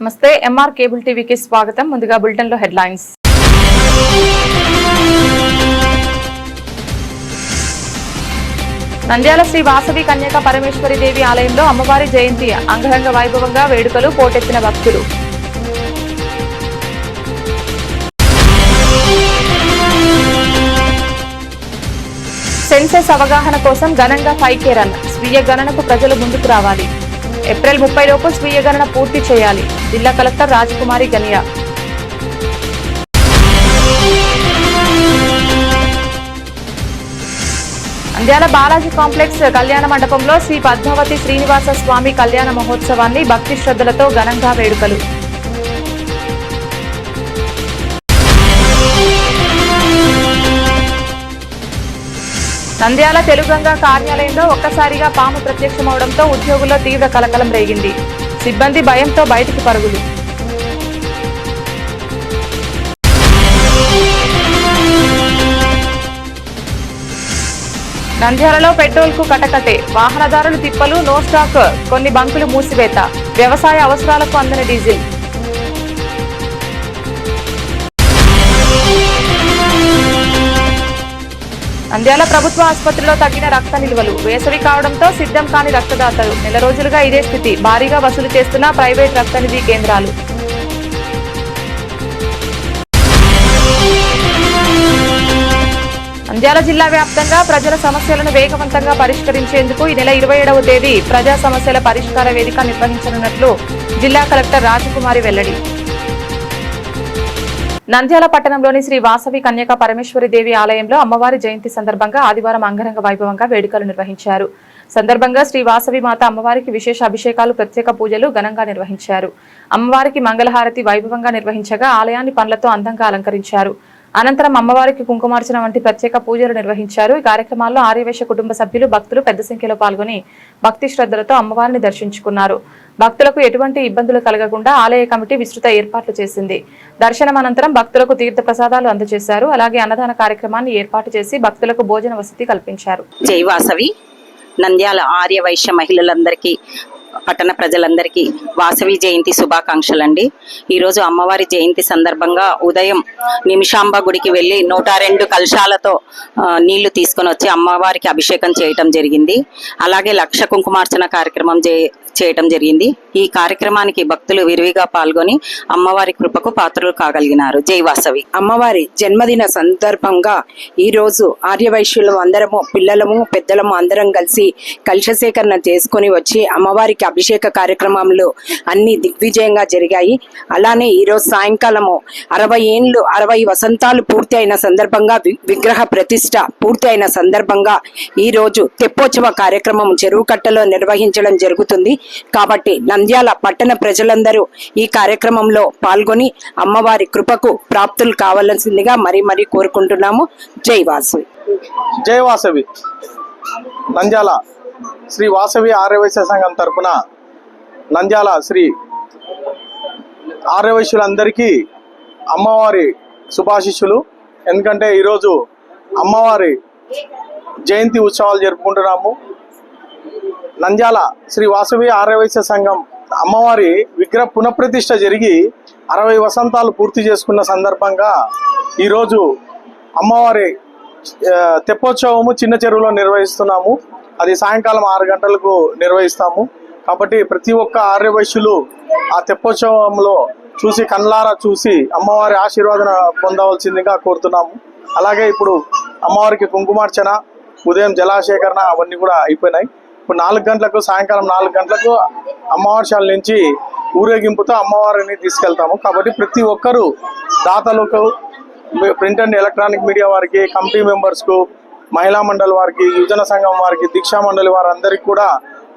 నమస్తే MR cable టీవీకి స్వాగతం. ముందుగా బులెటిన్ లో హెడ్లైన్స్. నంద్యాల శ్రీ వాసవి కన్యక పరమేశ్వరి దేవి ఆలయంలో అమ్మవారి జయంతి అంగరంగ వైభవంగా వేడుకలు, పోటెత్తిన భక్తులు. సెన్సస్ అవగాహన కోసం ఘనంగా 5K రన్. స్వీయ గణనకు ప్రజలు ముందుకు రావాలి. ఏప్రిల్ 30 లోపు స్వీయ గణన పూర్తి చేయాలి. జిల్లా కలెక్టర్ రాజకుమారి గనియా. నంద్యాల బాలాజీ కాంప్లెక్స్ కళ్యాణ మండపంలో శ్రీ పద్మావతి శ్రీనివాస స్వామి కళ్యాణ మహోత్సవాన్ని భక్తి శ్రద్ధలతో ఘనంగా వేడుకలు. నంద్యాల తెలుగంగ కార్యాలయంలో ఒక్కసారిగా పాము ప్రత్యక్షమవడంతో ఉద్యోగుల్లో తీవ్ర కలకలం రేగింది. సిబ్బంది భయంతో బయటికి పరుగులు. నంద్యాలలో పెట్రోల్ కు కటకటే. వాహనదారులు తిప్పలు, నో స్టాక్, కొన్ని బంకులు మూసివేత. వ్యవసాయ అవసరాలకు అందని డీజిల్. నంద్యాల ప్రభుత్వ ఆసుపత్రిలో తగ్గిన రక్త నిల్వలు. వేసవి కావడంతో సిద్ధం కాని రక్తదాతలు. నెల రోజులుగా ఇదే స్థితి. భారీగా వసూలు చేస్తున్న ప్రైవేట్ రక్తనిధి కేంద్రాలు. నంద్యాల జిల్లా వ్యాప్తంగా ప్రజల సమస్యలను వేగవంతంగా పరిష్కరించేందుకు ఈ నెల 27వ తేదీ ప్రజా సమస్యల పరిష్కార వేదిక నిర్వహించనున్నట్లు జిల్లా కలెక్టర్ రాజకుమారి వెల్లడి. నంద్యాల పట్టణంలోని శ్రీ వాసవి కన్యక పరమేశ్వరి దేవి ఆలయంలో అమ్మవారి జయంతి సందర్భంగా ఆదివారం అంగరంగ వైభవంగా వేడుకలు నిర్వహించారు. సందర్భంగా శ్రీ వాసవి మాత అమ్మవారికి విశేష అభిషేకాలు, ప్రత్యేక పూజలు ఘనంగా నిర్వహించారు. అమ్మవారికి మంగళహారతి వైభవంగా నిర్వహించగా ఆలయాన్ని పండ్లతో అందంగా అలంకరించారు. అనంతరం అమ్మవారికి కుంకుమార్చన వంటి ప్రత్యేక పూజలు నిర్వహించారు. ఈ కార్యక్రమాల్లో ఆర్యవైశ్య కుటుంబ సభ్యులు, భక్తులు పెద్ద సంఖ్యలో పాల్గొని భక్తి శ్రద్ధలతో అమ్మవారిని దర్శించుకున్నారు. భక్తులకు ఎటువంటి ఇబ్బందులు కలగకుండా ఆలయ కమిటీ విస్తృత ఏర్పాట్లు చేసింది. దర్శనం అనంతరం భక్తులకు తీర్థ ప్రసాదాలు అందజేశారు. అలాగే అన్నదాన కార్యక్రమాన్ని ఏర్పాటు చేసి భక్తులకు భోజన వసతి కల్పించారు. జై వాసవి. నంద్యాల ఆర్యవైశ్య మహిళలందరికీ, పట్టణ ప్రజలందరికీ వాసవి జయంతి శుభాకాంక్షలండి. ఈరోజు అమ్మవారి జయంతి సందర్భంగా ఉదయం నిమిషాంబ గుడికి వెళ్ళి 102 కలశాలతో నీళ్లు తీసుకొని వచ్చి అమ్మవారికి అభిషేకం చేయటం జరిగింది. అలాగే లక్ష కుంకుమార్చన కార్యక్రమం చేయటం జరిగింది. ఈ కార్యక్రమానికి భక్తులు విరివిగా పాల్గొని అమ్మవారి కృపకు పాత్రలు కాగలిగినారు. జై వాసవి. అమ్మవారి జన్మదిన సందర్భంగా ఈ రోజు ఆర్యవైశ్యులు అందరము, పిల్లలము, పెద్దలము అందరం కలిసి కలశ సేకరణ చేసుకుని వచ్చి అమ్మవారికి అభిషేక కార్యక్రమాలు అన్ని దిగ్విజయంగా జరిగాయి. అలానే ఈరోజు సాయంకాలము 60 వసంతాలు పూర్తి అయిన సందర్భంగా, విగ్రహ ప్రతిష్ట పూర్తి అయిన సందర్భంగా ఈ రోజు తెప్పోత్సవ కార్యక్రమం చెరువు కట్టలో నిర్వహించడం జరుగుతుంది. కాబట్టి నంద్యాల పట్టణ ప్రజలందరూ ఈ కార్యక్రమంలో పాల్గొని అమ్మవారి కృపకు ప్రాప్తులు కావాల్సిందిగా మరీ కోరుకుంటున్నాము. జై వాసవి. జై వాసవి. నంద్యాల శ్రీ వాసవి ఆర్యవైశ్య సంఘం తరపున నంద్యాల శ్రీ ఆర్యవైశ్యులందరికీ అమ్మవారి శుభాశిష్యులు. ఎందుకంటే ఈరోజు అమ్మవారి జయంతి ఉత్సవాలు జరుపుకుంటున్నాము. నంద్యాల శ్రీ వాసవి ఆర్యవైశ్య సంఘం అమ్మవారి విగ్రహ పునఃప్రతిష్ఠ జరిగి 60 వసంతాలు పూర్తి చేసుకున్న సందర్భంగా ఈరోజు అమ్మవారి తెప్పోత్సవము చిన్న చెరువులో నిర్వహిస్తున్నాము. అది సాయంకాలం 6 గంటలకు నిర్వహిస్తాము. కాబట్టి ప్రతి ఒక్క ఆర్యవైశ్యులు ఆ తెప్పోత్సవంలో చూసి, కళ్ళారా చూసి అమ్మవారి ఆశీర్వాదన పొందవలసిందిగా కోరుతున్నాము. అలాగే ఇప్పుడు అమ్మవారికి కుంకుమార్చన, ఉదయం జలాశేఖరణ అవన్నీ కూడా అయిపోయినాయి. ఇప్పుడు 4 గంటలకు, సాయంకాలం 4 గంటలకు అమ్మవారిశాల నుంచి ఊరేగింపుతో అమ్మవారిని తీసుకెళ్తాము. కాబట్టి ప్రతి ఒక్కరూ దాతలకు, ప్రింట్ అండ్ ఎలక్ట్రానిక్ మీడియా వారికి, కమిటీ మెంబర్స్కు, మహిళా మండలి వారికి, యువజన సంఘం వారికి, దీక్షా మండలి వారందరికీ కూడా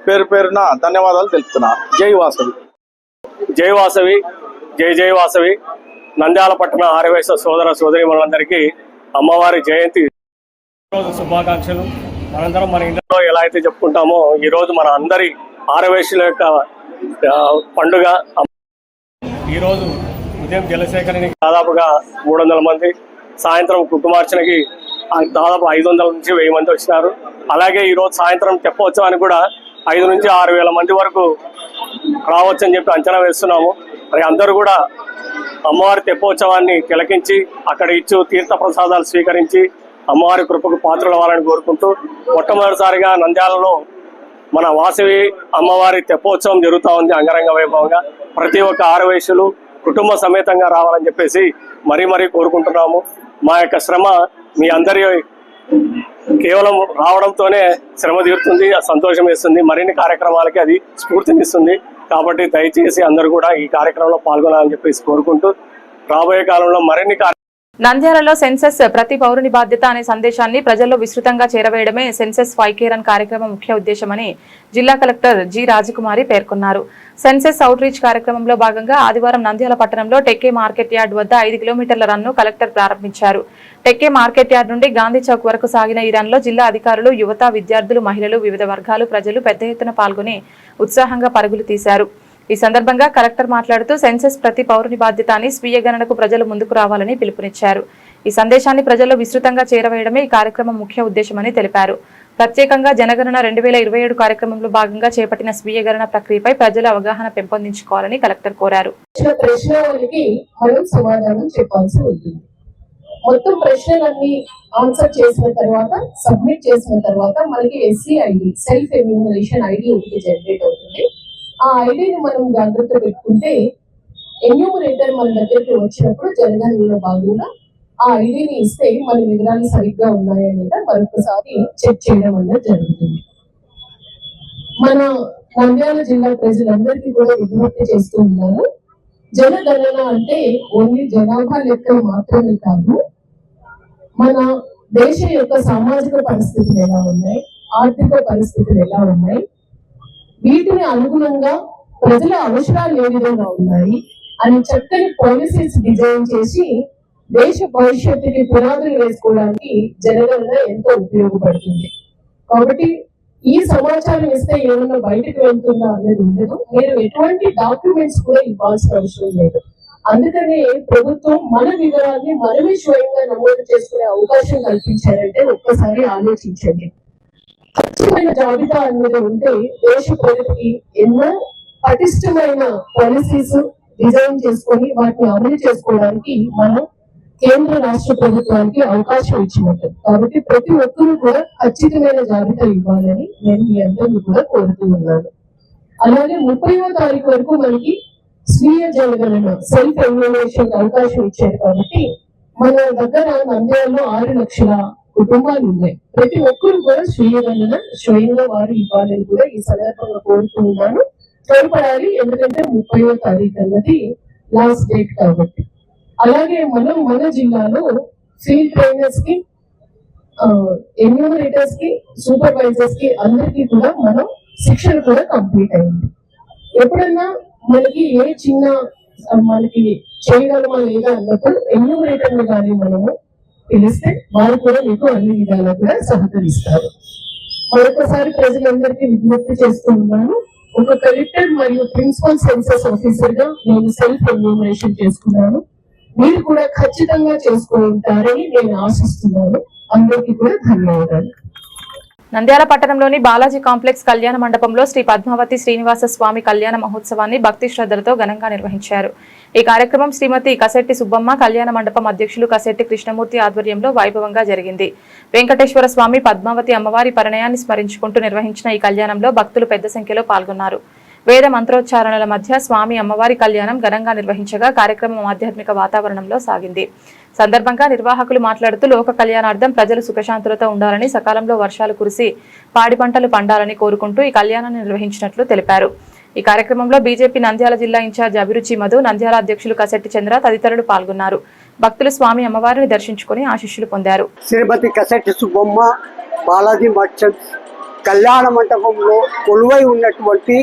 పేరు పేరున ధన్యవాదాలు తెలుపుతున్నారు. జై వాసవి. జై వాసవి. జై వాసవి. నంద్యాల పట్టణ ఆర్యవైశ్య సోదర సోదరీమణులందరికీ అమ్మవారి జయంతి రోజు శుభాకాంక్షలు. మనందరం మన ఇంట్లో ఎలా అయితే చెప్పుకుంటామో ఈరోజు మన అందరి ఆర్యవైశ్యుల యొక్క పండుగ. ఈరోజు ఉదయం జలసేకరణకి దాదాపుగా 300 మంది, సాయంత్రం కుంకుమార్చనకి దాదాపు 500 నుంచి 1000 మంది వచ్చినారు. అలాగే ఈరోజు సాయంత్రం తెప్పోత్సవానికి కూడా 5 నుంచి 6 వేల మంది వరకు రావచ్చని చెప్పి అంచనా వేస్తున్నాము. మరి అందరూ కూడా అమ్మవారి తెప్పోత్సవాన్ని తిలకించి అక్కడ ఇచ్చు తీర్థ ప్రసాదాలు స్వీకరించి అమ్మవారి కృపకు పాత్రలు అవ్వాలని కోరుకుంటూ మొట్టమొదటిసారిగా నంద్యాలలో మన వాసవి అమ్మవారి తెప్పోత్సవం జరుగుతూ ఉంది అంగరంగ వైభవంగా. ప్రతి ఒక్క ఆరవయసులు కుటుంబ సమేతంగా రావాలని చెప్పేసి మరీ కోరుకుంటున్నాము. మా యొక్క శ్రమ మీ అందరి కేవలం రావడంతోనే శ్రమ తీరుతుంది, సంతోషం ఇస్తుంది, మరిన్ని కార్యక్రమాలకి అది స్ఫూర్తినిస్తుంది. కాబట్టి దయచేసి అందరూ కూడా ఈ కార్యక్రమంలో పాల్గొనాలని చెప్పేసి కోరుకుంటూ రాబోయే కాలంలో మరిన్ని నంద్యాలలో సెన్సెస్ ప్రతి పౌరుని బాధ్యత అనే సందేశాన్ని ప్రజల్లో విస్తృతంగా చేరవేయడమే సెన్సెస్ 5K రన్ కార్యక్రమం ముఖ్య ఉద్దేశమని జిల్లా కలెక్టర్ జి రాజకుమారి పేర్కొన్నారు. సెన్సెస్ అవుట్ రీచ్ కార్యక్రమంలో భాగంగా ఆదివారం నంద్యాల పట్టణంలో టెక్కే మార్కెట్ యార్డ్ వద్ద 5 కిలోమీటర్ల రన్ను కలెక్టర్ ప్రారంభించారు. టెక్కే మార్కెట్ యార్డ్ నుండి గాంధీ చౌక్ వరకు సాగిన ఈ రన్లో జిల్లా అధికారులు, యువత, విద్యార్థులు, మహిళలు, వివిధ వర్గాలు ప్రజలు పెద్ద ఎత్తున పాల్గొని ఉత్సాహంగా పరుగులు తీశారు. ఈ సందర్భంగా కలెక్టర్ మాట్లాడుతూ సెన్సెస్ ప్రతి పౌరుని బాధ్యత అని స్వీయ గణనకు ప్రజలు ముందుకు రావాలని పిలుపునిచ్చారు. ఈ సందేశాన్ని ప్రజల్లో విస్తృతంగా చేరవేయడమే ఈ కార్యక్రమం ముఖ్య ఉద్దేశమని తెలిపారు. ప్రత్యేకంగా జనగణన 2027 కార్యక్రమంలో భాగంగా చేపట్టిన స్వీయ గణన ప్రక్రియపై ప్రజలు అవగాహన పెంపొందించుకోవాలని కలెక్టర్ కోరారు. మొత్తం ప్రశ్నలన్నీ ఆన్సర్ చేసిన తర్వాత సబ్మిట్ చేసిన తర్వాత మనకి SC ID self enumeration ID ఒకటి జనరేట్ అవుతుంది. ఆ ఐడిని మనం జాగ్రత్త పెట్టుకుంటే ఎన్యూమరేటర్ మన దగ్గరికి వచ్చినప్పుడు జనగణనలో భాగంగా ఆ ఐడిని ఇస్తే మన వివరాలు సరిగ్గా ఉన్నాయా లేదా మరొకసారి చెక్ చేయడం అనేది జరుగుతుంది. మన నంద్యాల జిల్లా ప్రజలందరికీ కూడా విజ్ఞప్తి చేస్తూ ఉన్నారు. జనగణన అంటే ఓన్లీ జనాభా లెక్కలు మాత్రమే కాదు, మన దేశం యొక్క సామాజిక పరిస్థితులు ఎలా ఉన్నాయి, ఆర్థిక పరిస్థితులు ఎలా ఉన్నాయి, వీటిని అనుగుణంగా ప్రజల అవసరాలు ఏ విధంగా ఉన్నాయి అని చక్కని పాలసీస్ డిజైన్ చేసి దేశ భవిష్యత్తుకి పునాదులు వేసుకోవడానికి జనగణన ఎంతో ఉపయోగపడుతుంది. కాబట్టి ఈ సమాచారం ఇస్తే ఏమన్నా బయటకు వెళ్తుందా అనేది ఉండదు. మీరు ఎటువంటి డాక్యుమెంట్స్ కూడా ఇవ్వాల్సిన అవసరం లేదు. అందుకనే ప్రభుత్వం మన వివరాన్ని మనమే స్వయంగా నమోదు చేసుకునే అవకాశం కల్పించారంటే ఒక్కసారి ఆలోచించండి. ఖచ్చితమైన జాబితా అనేది ఉంటే దేశ ప్రగతికి ఎన్నో పటిష్టమైన పాలసీస్ డిజైన్ చేసుకొని వాటిని అమలు చేసుకోవడానికి మనం కేంద్ర రాష్ట్ర ప్రభుత్వానికి అవకాశం ఇచ్చినట్టు. కాబట్టి ప్రతి ఒక్కరూ కూడా ఖచ్చితమైన జాబితా ఇవ్వాలని నేను మీ అందరినీ కూడా కోరుతూ ఉన్నాను. అలాగే 30వ తారీఖు వరకు మనకి స్వీయ జనగణన సెల్ఫ్ ఎన్యూమరేషన్ అవకాశం ఇచ్చారు. కాబట్టి మన దగ్గర నంద్యాలలో 6 లక్షల కుటుంబాలు ఉన్నాయి. ప్రతి ఒక్కరు కూడా స్వీయ గణన స్వయంగా వారు ఇవ్వాలని కూడా ఈ సందర్భంగా కోరుతూ ఉన్నాను. త్వరపడాలి, ఎందుకంటే 30వ తారీఖు అన్నది లాస్ట్ డేట్ కాబట్టి. అలాగే మనం మన జిల్లాలో ఫీల్డ్ ట్రైనర్స్ కి, ఎన్యూమరేటర్స్ కి, సూపర్వైజర్స్ కి అందరికీ కూడా మనం శిక్షణ కూడా కంప్లీట్ అయింది. ఎప్పుడన్నా మనకి ఏ చిన్న మనకి చేయగలమా లేదా అన్నప్పుడు ఎన్యూమరేటర్ ని కానీ మనము పిలిస్తే వారు కూడా మీకు అన్ని విధాలా కూడా సహకరిస్తారు. మరొకసారి ప్రజలందరికీ విజ్ఞప్తి చేస్తూ ఉన్నాను. ఒక కలెక్టర్ మరియు ప్రిన్సిపల్ సెన్సస్ ఆఫీసర్ గా నేను సెల్ఫ్ ఎన్యూమరేషన్ చేసుకున్నాను. మీరు కూడా ఖచ్చితంగా చేసుకుంటారని నేను ఆశిస్తున్నాను. అందరికీ కూడా ధన్యవాదాలు. నంద్యాల పట్టణంలోని బాలాజీ కాంప్లెక్స్ కళ్యాణ మండపంలో శ్రీ పద్మావతి శ్రీనివాస స్వామి కళ్యాణ మహోత్సవాన్ని భక్తి శ్రద్ధలతో ఘనంగా నిర్వహించారు. ఈ కార్యక్రమం శ్రీమతి కసెట్టి సుబ్బమ్మ కళ్యాణ మండపం అధ్యక్షులు కసెట్టి కృష్ణమూర్తి ఆధ్వర్యంలో వైభవంగా జరిగింది. వెంకటేశ్వర స్వామి పద్మావతి అమ్మవారి పరిణయాన్ని స్మరించుకుంటూ నిర్వహించిన ఈ కళ్యాణంలో భక్తులు పెద్ద సంఖ్యలో పాల్గొన్నారు. వేద మంత్రోచ్చారణల మధ్య స్వామి అమ్మవారి కళ్యాణం ఘనంగా నిర్వహించగా కార్యక్రమం ఆధ్యాత్మిక వాతావరణంలో సాగింది. సందర్భంగా నిర్వాహకులు మాట్లాడుతూ లోక కళ్యాణార్థం ప్రజలు సుఖశాంతులతో ఉండాలని, సకాలంలో వర్షాలు కురిసి పాడి పంటలు పండాలని కోరుకుంటూ ఈ కళ్యాణాన్ని నిర్వహించినట్లు తెలిపారు. ఈ కార్యక్రమంలో బీజేపీ నంద్యాల జిల్లా ఇన్ఛార్జ్ అభిరుచి మధు, నంద్యాల అధ్యక్షులు కసెట్టి చంద్ర తదితరులు పాల్గొన్నారు. భక్తులు స్వామి అమ్మవారిని దర్శించుకుని ఆశీస్సులు పొందారు. శ్రీమతి కసెట్టి సుబ్బమ్మ బాలాజీ మర్చెంట్స్ కళ్యాణ మండపంలో కొలువై ఉన్నటువంటి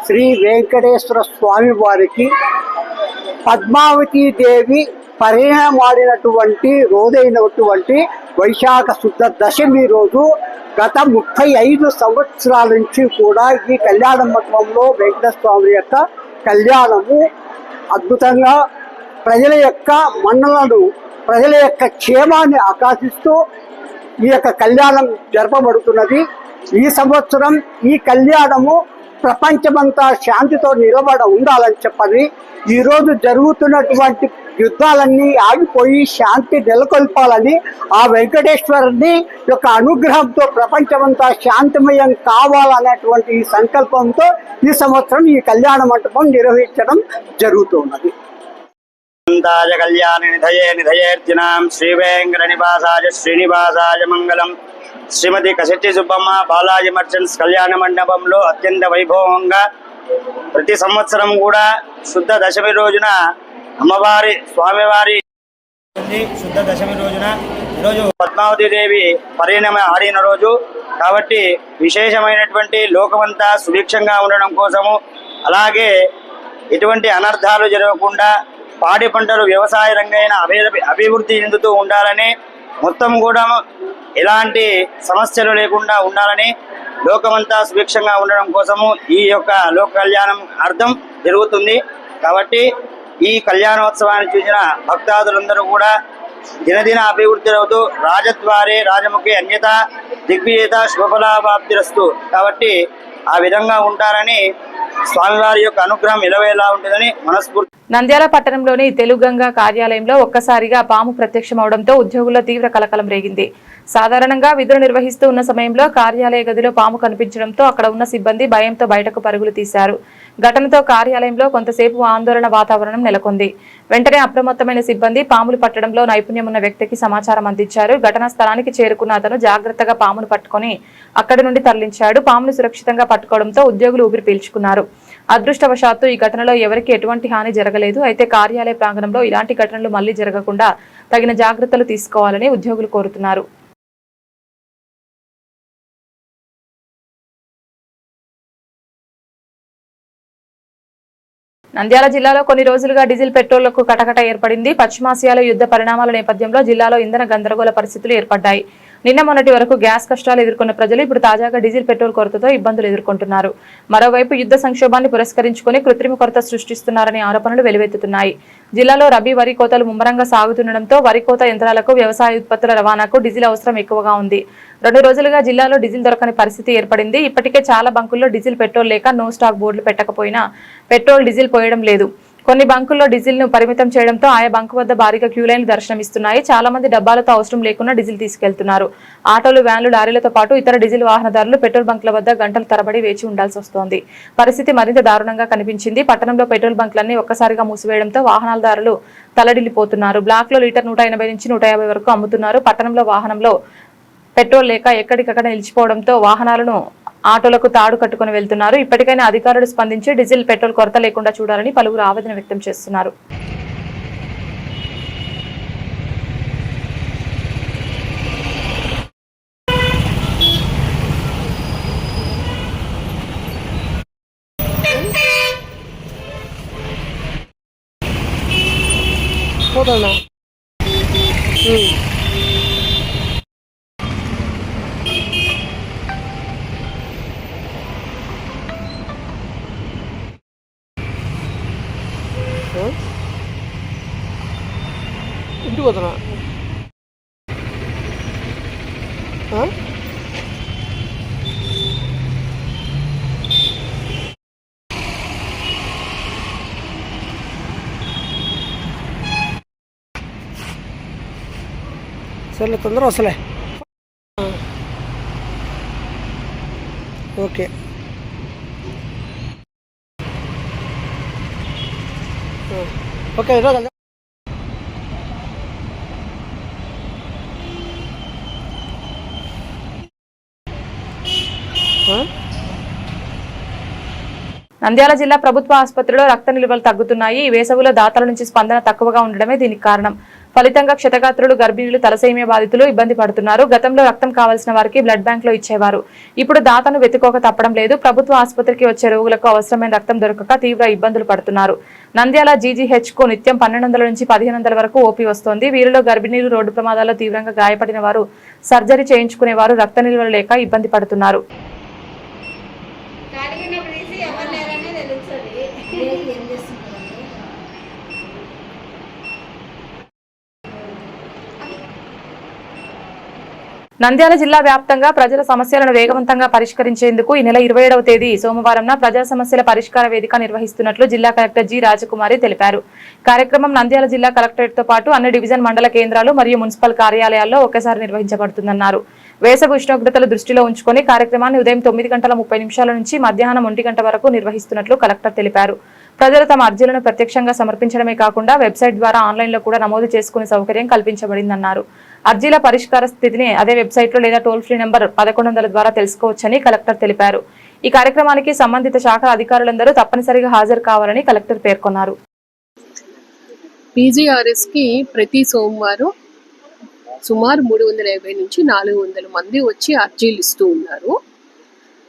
శ్రీ వెంకటేశ్వర స్వామి వారికి పద్మావతీ దేవి పరిణయమాడినటువంటి రోజైనటువంటి వైశాఖ శుద్ధ దశమి రోజు గత 35 సంవత్సరాల నుంచి కూడా ఈ కళ్యాణ మండపంలో వెంకటేశ్వర స్వామి యొక్క కళ్యాణము అద్భుతంగా ప్రజల యొక్క మన్నలను, ప్రజల యొక్క క్షేమాన్ని ఆకాశిస్తూ ఈ యొక్క కళ్యాణం జరపబడుతున్నది. ఈ సంవత్సరం ఈ కళ్యాణము ప్రపంచమంతా శాంతితో ఉండాలని చెప్పని ఈరోజు జరుగుతున్నటువంటి యుద్ధాలన్నీ ఆగిపోయి శాంతి నెలకొల్పాలని ఆ వెంకటేశ్వరుని యొక్క అనుగ్రహంతో ప్రపంచమంతా శాంతిమయం కావాలనేటువంటి ఈ సంకల్పంతో ఈ సంవత్సరం ఈ కళ్యాణ మంటపం నిర్వహించడం జరుగుతున్నది. కళ్యాణ నిధయే నిధయేర్జునాం శ్రీ వెంకట నివాసాయ శ్రీనివాసాయ మంగళం. శ్రీమతి కసెట్టి సుబ్బమ్మ బాలాజీ మర్చెంట్స్ కళ్యాణ మండపంలో అత్యంత వైభవంగా ప్రతి సంవత్సరం కూడా శుద్ధ దశమి రోజున అమ్మవారి స్వామివారి శుద్ధ దశమి రోజున ఈరోజు పద్మావతి దేవి పరిణామ ఆడిన రోజు కాబట్టి విశేషమైనటువంటి లోకమంతా సుభిక్షంగా ఉండడం కోసము, అలాగే ఎటువంటి అనర్థాలు జరగకుండా పాడి పంటలు వ్యవసాయ రంగైన అభివృద్ధి చెందుతూ ఉండాలని, మొత్తం కూడా ఎలాంటి సమస్యలు లేకుండా ఉండాలని, లోకమంతా సుభిక్షంగా ఉండడం కోసము ఈ యొక్క లోక కళ్యాణం అర్థం జరుగుతుంది. కాబట్టి ఈ కళ్యాణోత్సవాన్ని చూసిన భక్తాదులందరూ కూడా దినదిన అభివృద్ధి అవుతూ రాజద్వారే రాజముఖి అన్యత దిగ్విజేత శుభఫలాభాప్తిరస్తు. కాబట్టి ఆ విధంగా ఉంటారని స్వామివారి యొక్క అనుగ్రహం ఇలవేలా ఉంటుందని మనస్ఫూర్తి. నంద్యాల పట్టణంలోని తెలుగంగ కార్యాలయంలో ఒక్కసారిగా పాము ప్రత్యక్షమవడంతో ఉద్యోగుల్లో తీవ్ర కలకలం రేగింది. సాధారణంగా విధులు నిర్వహిస్తూ ఉన్న సమయంలో కార్యాలయ గదిలో పాము కనిపించడంతో అక్కడ ఉన్న సిబ్బంది భయంతో బయటకు పరుగులు తీశారు. ఘటనతో కార్యాలయంలో కొంతసేపు ఆందోళన వాతావరణం నెలకొంది. వెంటనే అప్రమత్తమైన సిబ్బంది పాములు పట్టడంలో నైపుణ్యం ఉన్న వ్యక్తికి సమాచారం అందించారు. ఘటనా స్థలానికి చేరుకున్న అతను జాగ్రత్తగా పామును పట్టుకుని అక్కడి నుండి తరలించాడు. పామును సురక్షితంగా పట్టుకోవడంతో ఉద్యోగులు ఊపిరి పీల్చుకున్నారు. అదృష్టవశాత్తు ఈ ఘటనలో ఎవరికి ఎటువంటి హాని జరగలేదు. అయితే కార్యాలయ ప్రాంగణంలో ఇలాంటి ఘటనలు మళ్లీ జరగకుండా తగిన జాగ్రత్తలు తీసుకోవాలని ఉద్యోగులు కోరుతున్నారు. నంద్యాల జిల్లాలో కొన్ని రోజులుగా డీజిల్ పెట్రోళ్లకు కటకట ఏర్పడింది. పశ్చిమాసియాలో యుద్ధ పరిణామాల నేపథ్యంలో జిల్లాలో ఇంధన గందరగోళ పరిస్థితులు ఏర్పడ్డాయి. నిన్న మొన్నటి వరకు గ్యాస్ కష్టాలు ఎదుర్కొన్న ప్రజలు ఇప్పుడు తాజాగా డీజిల్ పెట్రోల్ కొరతతో ఇబ్బందులు ఎదుర్కొంటున్నారు. మరోవైపు యుద్ధ సంక్షోభాన్ని పురస్కరించుకుని కృత్రిమ కొరత సృష్టిస్తున్నారనే ఆరోపణలు వెలువెత్తుతున్నాయి. జిల్లాలో రబీ వరి కోతలు ముమ్మరంగా సాగుతుండటంతో వరి కోత యంత్రాలకు వ్యవసాయ ఉత్పత్తుల రవాణాకు డీజిల్ అవసరం ఎక్కువగా ఉంది. 2 రోజులుగా జిల్లాలో డీజిల్ దొరకని పరిస్థితి ఏర్పడింది. ఇప్పటికే చాలా బంకుల్లో డీజిల్ పెట్రోల్ లేక నో స్టాక్ బోర్డులు పెట్టకపోయినా పెట్రోల్ డీజిల్ పోయడం లేదు. కొన్ని బంకుల్లో డీజిల్ ను పరిమితం చేయడంతో ఆయా బంకు వద్ద భారీగా క్యూలైన్లు దర్శనమిస్తున్నాయి. చాలా మంది డబ్బాలతో అవసరం లేకుండా డీజిల్ తీసుకెళ్తున్నారు. ఆటోలు, వ్యాన్లు, లారీలతో పాటు ఇతర డీజిల్ వాహనదారులు పెట్రోల్ బంకుల వద్ద గంటల తరబడి వేచి ఉండాల్సి వస్తోంది. పరిస్థితి మరింత దారుణంగా కనిపించింది. పట్టణంలో పెట్రోల్ బంకులన్నీ ఒక్కసారిగా మూసివేయడంతో వాహనాలదారులు తలడిల్లిపోతున్నారు. బ్లాక్ లో లీటర్ 180 నుంచి 150 వరకు అమ్ముతున్నారు. పట్టణంలో వాహనంలో పెట్రోల్ లేక ఎక్కడికక్కడ నిలిచిపోవడంతో వాహనాలను ఆటోలకు తాడు కట్టుకుని వెళ్తున్నారు. ఇప్పటికైనా అధికారులు స్పందించి డీజిల్, పెట్రోల్ కొరత లేకుండా చూడాలని పలువురు ఆవేదన వ్యక్తం చేస్తున్నారు. ఇంటికి పోతున్నా సర్లే, తొందర వస్తలే. Okay, okay. ఈరోజు నంద్యాల జిల్లా ప్రభుత్వ ఆసుపత్రిలో రక్త నిల్వలు తగ్గుతున్నాయి. ఈ వేసవిలో దాతల నుంచి స్పందన తక్కువగా ఉండడమే దీనికి కారణం. ఫలితంగా క్షతగాత్రులు, గర్భిణీలు, తలసేమియా బాధితులు ఇబ్బంది పడుతున్నారు. గతంలో రక్తం కావాల్సిన వారికి బ్లడ్ బ్యాంక్ లో ఇచ్చేవారు. ఇప్పుడు దాతను వెతుకోక తప్పడం లేదు. ప్రభుత్వ ఆసుపత్రికి వచ్చే రోగులకు అవసరమైన రక్తం దొరకక తీవ్ర ఇబ్బందులు పడుతున్నారు. నంద్యాల జీజీహెచ్ కు నిత్యం 1200 నుంచి 1500 వరకు ఓపీ వస్తోంది. వీరిలో గర్భిణీలు, రోడ్డు ప్రమాదాల్లో తీవ్రంగా గాయపడిన వారు, సర్జరీ చేయించుకునేవారు రక్త నిల్వలు లేక ఇబ్బంది పడుతున్నారు. నంద్యాల జిల్లా వ్యాప్తంగా ప్రజల సమస్యలను వేగవంతంగా పరిష్కరించేందుకు ఈ నెల 27వ తేదీ సోమవారం ప్రజా సమస్యల పరిష్కార వేదిక నిర్వహిస్తున్నట్లు జిల్లా కలెక్టర్ జి రాజకుమారి తెలిపారు. కార్యక్రమం నంద్యాల జిల్లా కలెక్టరేట్ తో పాటు అన్ని డివిజన్ మండల కేంద్రాలు మరియు మున్సిపల్ కార్యాలయాల్లో ఒకేసారి నిర్వహించబడుతుందన్నారు. వేసవి ఉష్ణోగ్రతలు దృష్టిలో ఉంచుకొని కార్యక్రమాన్ని ఉదయం 9:30 నుంచి మధ్యాహ్నం 1 గంట వరకు నిర్వహిస్తున్నట్లు కలెక్టర్ తెలిపారు. ప్రజలు తమ అర్జీలను ప్రత్యక్షంగా సమర్పించడమే కాకుండా వెబ్సైట్ ద్వారా ఆన్లైన్లో కూడా నమోదు చేసుకునే సౌకర్యం కల్పించబడిందన్నారు. అర్జీల పరిష్కార స్థితిని అదే వెబ్సైట్లో లేదా టోల్ ఫ్రీ నెంబర్ 1100 ద్వారా తెలుసుకోవచ్చని కలెక్టర్ తెలిపారు. ఈ కార్యక్రమానికి సంబంధిత శాఖల అధికారులందరూ తప్పనిసరిగా హాజరు కావాలని కలెక్టర్ పేర్కొన్నారు. పీజీఆర్ఎస్ కి ప్రతి సోమవారం సుమారు 350 నుంచి 400 మంది వచ్చి అర్జీలు ఇస్తూ ఉన్నారు.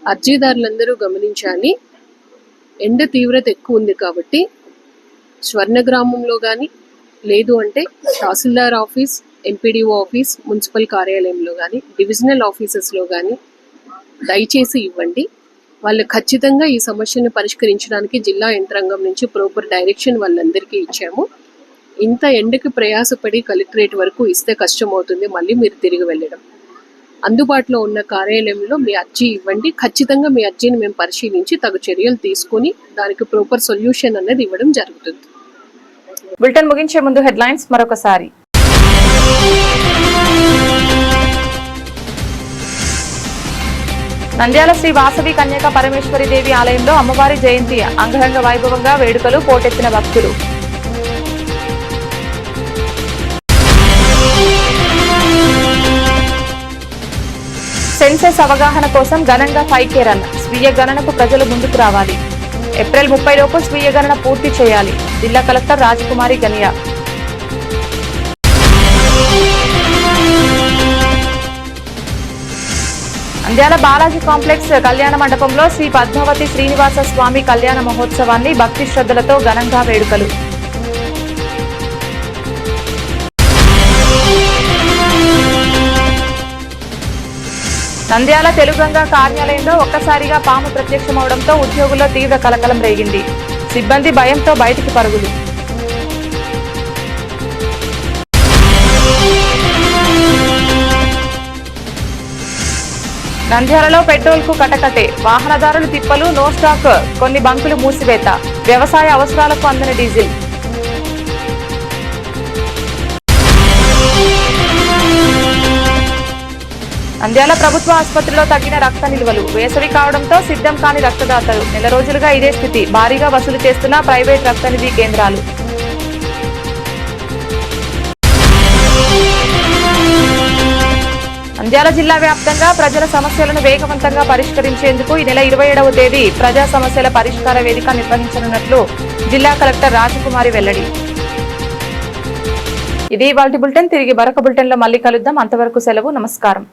అర్జీదారులందరూ గమనించాలి, ఎండ తీవ్రత ఎక్కువ ఉంది కాబట్టి స్వర్ణగ్రామంలో కానీ లేదు అంటే తహసీల్దార్ ఆఫీస్, ఎంపీడీఓ ఆఫీస్, మున్సిపల్ కార్యాలయంలో కానీ డివిజనల్ ఆఫీసెస్లో కానీ దయచేసి ఇవ్వండి. వాళ్ళు ఖచ్చితంగా ఈ సమస్యను పరిష్కరించడానికి జిల్లా యంత్రాంగం నుంచి ప్రాపర్ డైరెక్షన్ వాళ్ళందరికీ ఇచ్చాము. ఇంత ఎండకి ప్రయాసపడి కలెక్టరేట్ వరకు ఇస్తే కష్టం అవుతుంది, మళ్ళీ మీరు తిరిగి వెళ్ళడం. అందుబాటులో ఉన్న కార్యాలయంలో మీ అర్జీ ఇవ్వండి. ఖచ్చితంగా మీ అర్జీని మేము పరిశీలించి తగు చర్యలు తీసుకుని దానికి ప్రాపర్ సొల్యూషన్ అనేది ఇవ్వడం జరుగుతుంది. బులెటిన్ ముగించే ముందు హెడ్లైన్స్ మరొకసారి. నంద్యాల శ్రీ వాసవి కన్యకా పరమేశ్వరి దేవి ఆలయంలో అమ్మవారి జయంతి అంగరంగ వైభవంగా వేడుకలు, పోటెత్తిన భక్తులు. సెన్సెస్ అవగాహన కోసం ఘనంగా 5K రన్. స్వీయ గణనకు ప్రజలు ముందుకు రావాలి. ఏప్రిల్ 30 లోపు స్వీయ గణన పూర్తి చేయాలి. జిల్లా కలెక్టర్ రాజకుమారి గనియా. నంద్యాల బాలాజీ కాంప్లెక్స్ కళ్యాణ మండపంలో శ్రీ పద్మావతి శ్రీనివాస స్వామి కళ్యాణ మహోత్సవాన్ని భక్తి శ్రద్ధలతో ఘనంగా వేడుకలు. నంద్యాల తెలుగంగ కార్యాలయంలో ఒక్కసారిగా పాము ప్రత్యక్షమవడంతో ఉద్యోగుల్లో తీవ్ర కలకలం రేగింది. సిబ్బంది భయంతో బయటికి పరుగులు. నంద్యాలలో పెట్రోల్ కు కటకటే. వాహనదారులు తిప్పలు, నో స్టాక్, కొన్ని బంకులు మూసివేత. వ్యవసాయ అవసరాలకు అందని డీజిల్. నంద్యాల ప్రభుత్వ ఆసుపత్రిలో తగ్గిన రక్త నిల్వలు. వేసవి కావడంతో సిద్ధం కాని రక్తదాతలు. నెల రోజులుగా ఇదే స్థితి. భారీగా వసూలు చేస్తున్న ప్రైవేట్ రక్తనిధి కేంద్రాలు. నంద్యాల జిల్లా వ్యాప్తంగా ప్రజల సమస్యలను వేగవంతంగా పరిష్కరించేందుకు ఈ నెల 27వ తేదీ ప్రజా సమస్యల పరిష్కార వేదిక నిర్వహించనున్నట్లు జిల్లా కలెక్టర్ రాజకుమారి వెల్లడి. ఇది ఇవాల్టి బులెటిన్. తిరిగి మరొక బులెటిన్ లో మళ్ళీ కలుద్దాం. అంతవరకు సెలవు. నమస్కారం.